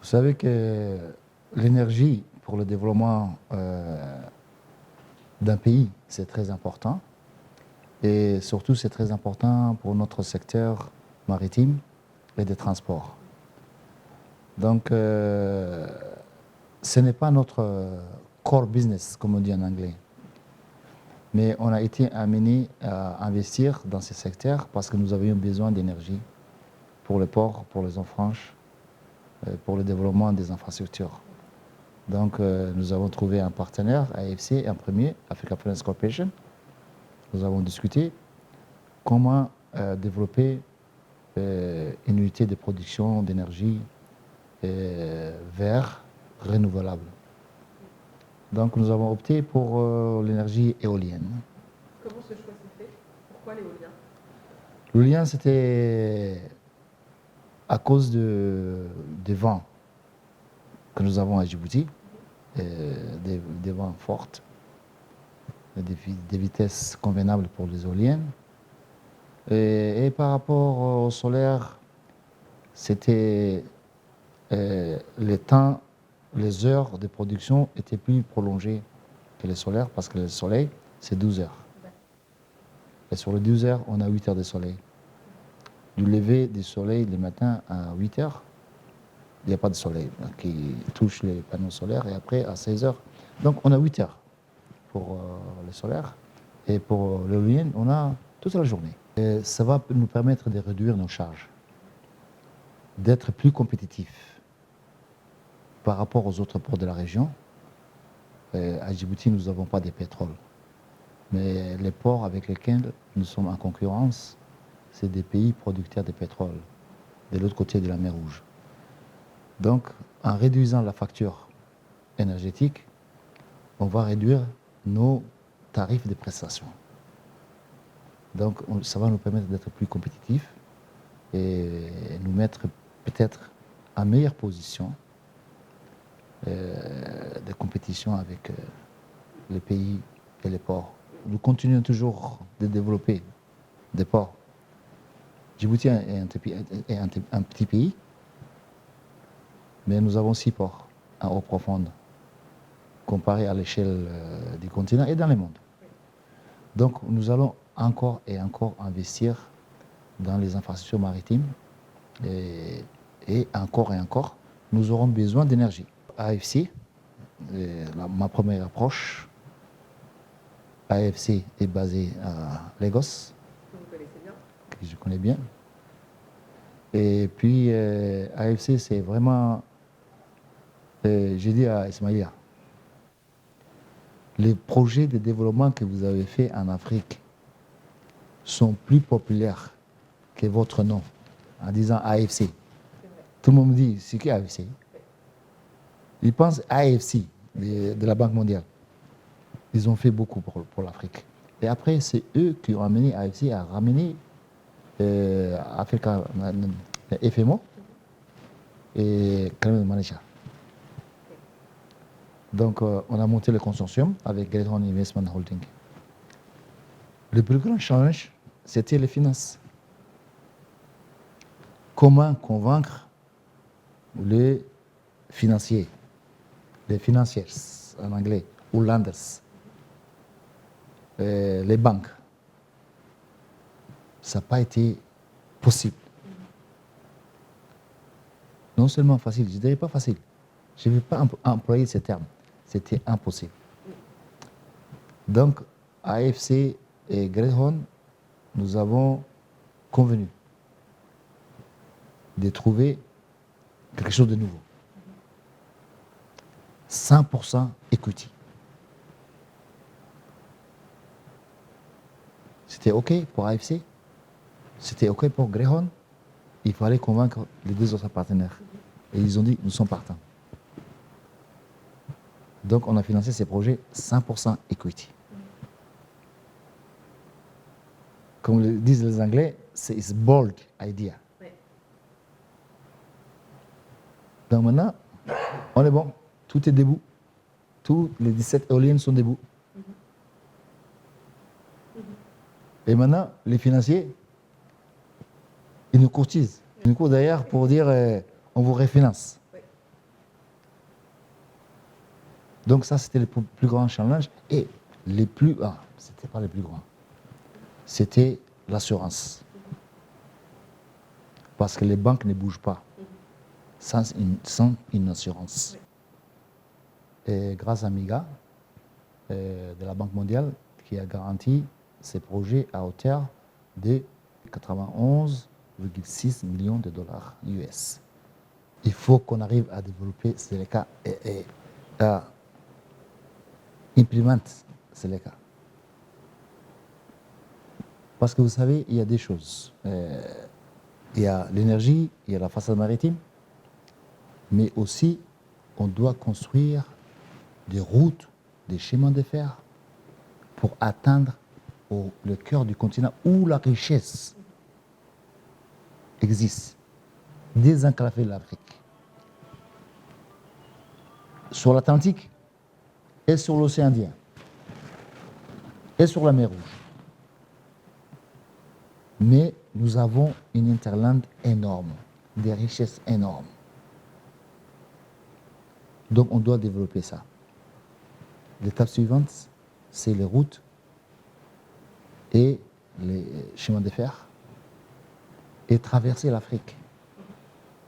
savez que l'énergie pour le développement d'un pays, c'est très important. Et surtout, c'est très important pour notre secteur maritime et des transports. Donc, ce n'est pas notre core business, comme on dit en anglais. Mais on a été amené à investir dans ces secteurs parce que nous avions besoin d'énergie pour le port, pour les eaux franches, pour le développement des infrastructures. Donc, nous avons trouvé un partenaire, AFC, un premier, Africa Finance Corporation. Nous avons discuté comment développer une unité de production d'énergie vert, renouvelable. Donc, nous avons opté pour l'énergie éolienne. Comment ce choix s'est fait? Pourquoi l'éolien? L'éolien, c'était à cause des vents que nous avons à Djibouti, des vents forts, des vitesses convenables pour les éoliennes. Et par rapport au solaire, c'était les temps, les heures de production étaient plus prolongées que le solaire parce que le soleil, c'est 12 heures. Et sur les 12 heures, on a 8 heures de soleil. Du lever du soleil le matin à 8 heures, il n'y a pas de soleil qui touche les panneaux solaires et après à 16 heures. Donc on a 8 heures pour le solaire et pour l'éolienne, on a toute la journée. Et ça va nous permettre de réduire nos charges, d'être plus compétitifs par rapport aux autres ports de la région. À Djibouti, nous n'avons pas de pétrole. Mais les ports avec lesquels nous sommes en concurrence, c'est des pays producteurs de pétrole, de l'autre côté de la mer Rouge. Donc, en réduisant la facture énergétique, on va réduire nos tarifs de prestation. Donc, ça va nous permettre d'être plus compétitifs et nous mettre peut-être en meilleure position de compétition avec les pays et les ports. Nous continuons toujours de développer des ports. Djibouti est un petit pays, mais nous avons 6 ports en eau profonde, comparé à l'échelle du continent et dans le monde. Donc nous allons encore et encore investir dans les infrastructures maritimes et encore, nous aurons besoin d'énergie. AFC, ma première approche, AFC est basé à Lagos, Que vous connaissez bien. que je connais bien. Et puis AFC, c'est vraiment, j'ai dit à Ismaïla, les projets de développement que vous avez faits en Afrique sont plus populaires que votre nom, en disant AFC. Tout le monde me dit, c'est qui AFC? Ils pensent AFC, de la Banque mondiale. Ils ont fait beaucoup pour l'Afrique. Et après, c'est eux qui ont amené AFC à ramener Africa FMO et Climate Manager. Donc, on a monté le consortium avec Great Horn Investment Holding. Le plus grand challenge, c'était les finances. Comment convaincre les financiers, les financiers en anglais, ou lenders, les banques. Ça n'a pas été possible. Non seulement facile, je ne dirais pas facile. Je ne vais pas employer ce terme. C'était impossible. Donc, AFC et Great Horn, nous avons convenu de trouver quelque chose de nouveau. 100% equity. C'était OK pour AFC, c'était OK pour Great Horn. Il fallait convaincre les 2 autres partenaires. Et ils ont dit, nous sommes partants. Donc, on a financé ces projets 100% equity. Comme le disent les Anglais, c'est une bold idea. Ouais. Donc maintenant, on est bon. Tout est debout. Tous les 17 éoliennes sont debout. Et maintenant, les financiers, ils nous courtisent. Ils nous courent derrière pour dire on vous refinance. Ouais. Donc ça, c'était le plus grand challenge. Et c'était pas les plus grands. C'était l'assurance. Parce que les banques ne bougent pas sans une assurance. Et grâce à MIGA, de la Banque mondiale, qui a garanti ces projets à hauteur de 91,6 millions de dollars US. Il faut qu'on arrive à développer Seleka et à implémenter Seleka. Parce que vous savez, il y a des choses. Il y a l'énergie, il y a la façade maritime, mais aussi on doit construire des routes, des chemins de fer pour atteindre le cœur du continent où la richesse existe, désenclaver l'Afrique. Sur l'Atlantique et sur l'océan Indien et sur la mer Rouge. Mais nous avons une hinterland énorme, des richesses énormes. Donc on doit développer ça. L'étape suivante, c'est les routes et les chemins de fer et traverser l'Afrique.